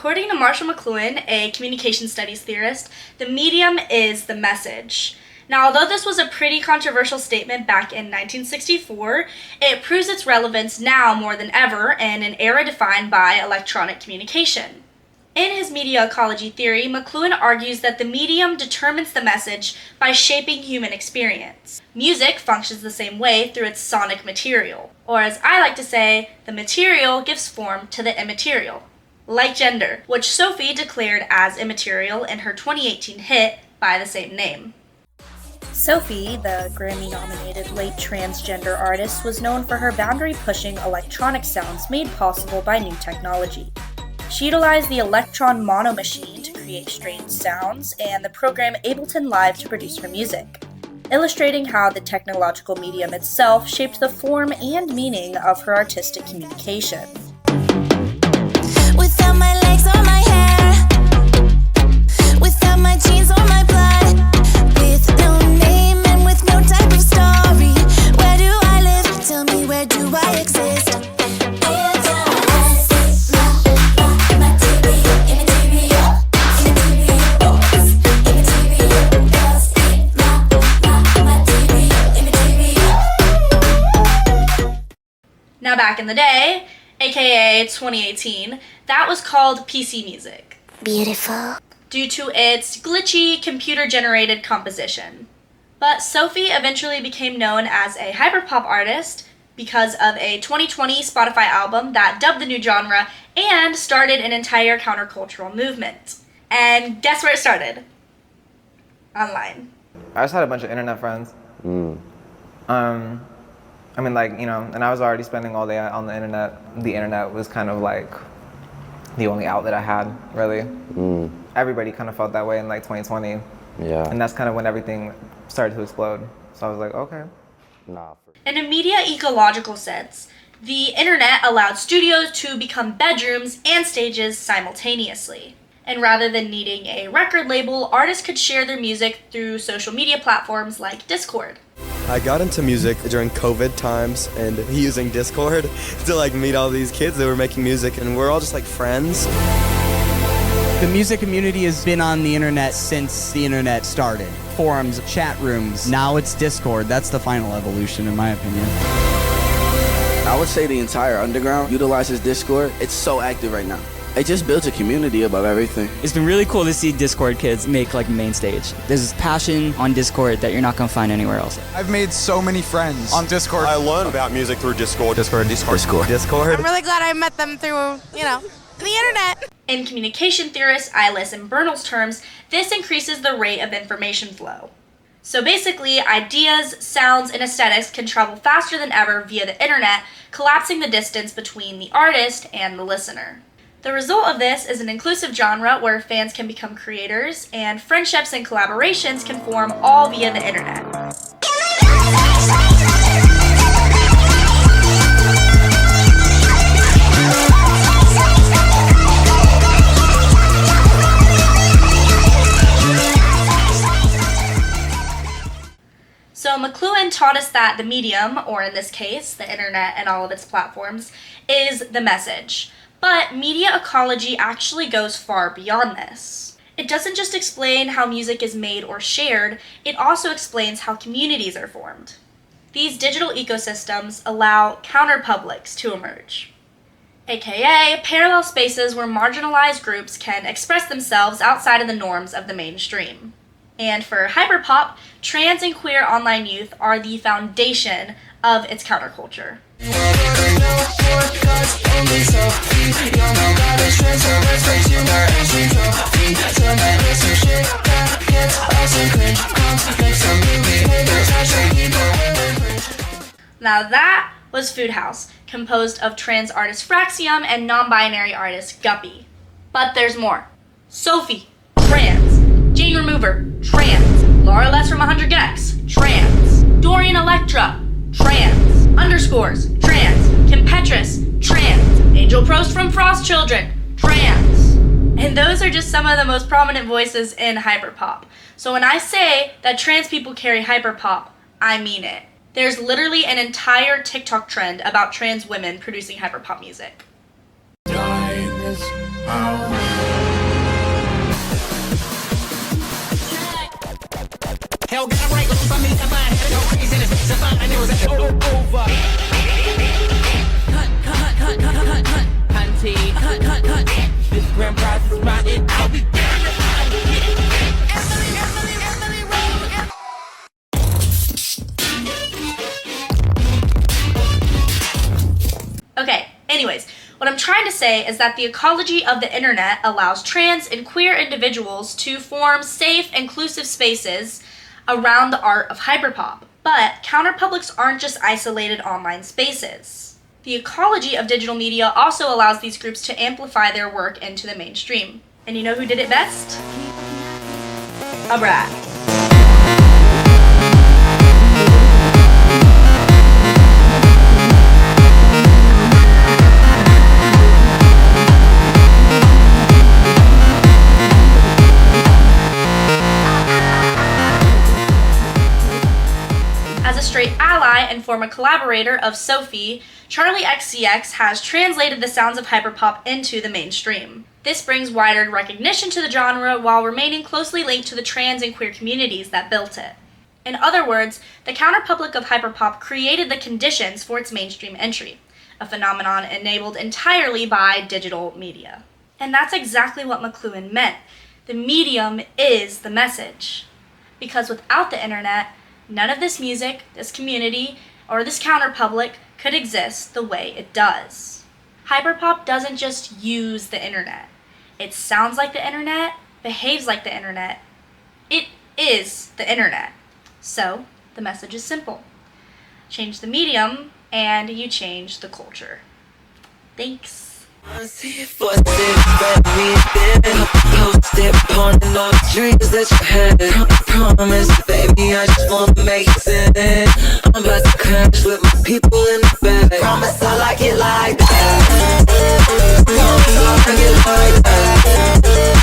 according to Marshall McLuhan, a communication studies theorist, the medium is the message. Now, although this was a pretty controversial statement back in 1964, it proves its relevance now more than ever in an era defined by electronic communication. In his media ecology theory, McLuhan argues that the medium determines the message by shaping human experience. Music functions the same way through its sonic material, or as I like to say, the material gives form to the immaterial. Like gender, which Sophie declared as immaterial in her 2018 hit by the same name. Sophie, the Grammy-nominated late transgender artist, was known for her boundary-pushing electronic sounds made possible by new technology. She utilized the Electron Mono Machine to create strange sounds and the program Ableton Live to produce her music, illustrating how the technological medium itself shaped the form and meaning of her artistic communication. Without my legs or my hair, without my jeans or my blood, with no name and with no type of story, where do I live? Tell me, where do I exist? Now back in the day, aka 2018, that was called PC music. Beautiful. Due to its glitchy, computer-generated composition. But Sophie eventually became known as a hyperpop artist because of a 2020 Spotify album that dubbed the new genre and started an entire countercultural movement. And guess where it started? Online. I just had a bunch of internet friends. I mean, like, you know, and I was already spending all day on the internet. The internet was kind of like the only outlet I had, really. Everybody kind of felt that way in like 2020. Yeah. And that's kind of when everything started to explode. So I was like, okay. In a media ecological sense, the internet allowed studios to become bedrooms and stages simultaneously. And rather than needing a record label, artists could share their music through social media platforms like Discord. I got into music during COVID times and using Discord to like meet all these kids that were making music, and we're all just like friends. The music community has been on the internet since the internet started. Forums, chat rooms, now it's Discord. That's the final evolution in my opinion. I would say the entire underground utilizes Discord. It's so active right now. It just builds a community above everything. It's been really cool to see Discord kids make like main stage. There's passion on Discord that you're not gonna find anywhere else. I've made so many friends on Discord. I learned about music through Discord. Discord. I'm really glad I met them through, the internet. In communication theorist Eilis and Bernal's terms, this increases the rate of information flow. So basically, ideas, sounds, and aesthetics can travel faster than ever via the internet, collapsing the distance between the artist and the listener. The result of this is an inclusive genre where fans can become creators, and friendships and collaborations can form all via the internet. So McLuhan taught us that the medium, or in this case, the internet and all of its platforms, is the message. But media ecology actually goes far beyond this. It doesn't just explain how music is made or shared, it also explains how communities are formed. These digital ecosystems allow counterpublics to emerge, aka parallel spaces where marginalized groups can express themselves outside of the norms of the mainstream. And for Hyperpop, trans and queer online youth are the foundation of its counterculture. Now that was Food House, composed of trans artist Fraxium and non-binary artist Guppy. But there's more. Sophie, trans. Jane Remover, trans. Laura Les from 100 Gex, trans. Dorian Electra, trans. Underscores, trans. Kim Petras, trans. Angel Prost from Frost Children, trans. And those are just some of the most prominent voices in hyperpop. So when I say that trans people carry hyperpop, I mean it. There's literally an entire TikTok trend about trans women producing hyperpop music. Time is our Okay, anyways, what I'm trying to say is that the ecology of the internet allows trans and queer individuals to form safe, inclusive spaces around the art of hyperpop. But counterpublics aren't just isolated online spaces. The ecology of digital media also allows these groups to amplify their work into the mainstream. And you know who did it best? A brat. As a straight ally and former collaborator of SOPHIE, Charli XCX has translated the sounds of hyperpop into the mainstream. This brings wider recognition to the genre while remaining closely linked to the trans and queer communities that built it. In other words, the counterpublic of hyperpop created the conditions for its mainstream entry, a phenomenon enabled entirely by digital media. And that's exactly what McLuhan meant. The medium is the message. Because without the internet, none of this music, this community, or this counterpublic could exist the way it does. Hyperpop doesn't just use the internet. It sounds like the internet, behaves like the internet. It is the internet. So, the message is simple. Change the medium, and you change the culture. Thanks. Posted upon all the dreams that you had. Promise, baby, I just wanna make it. I'm about to crash with my people in the back. Promise I like it like that. Promise I like it like that.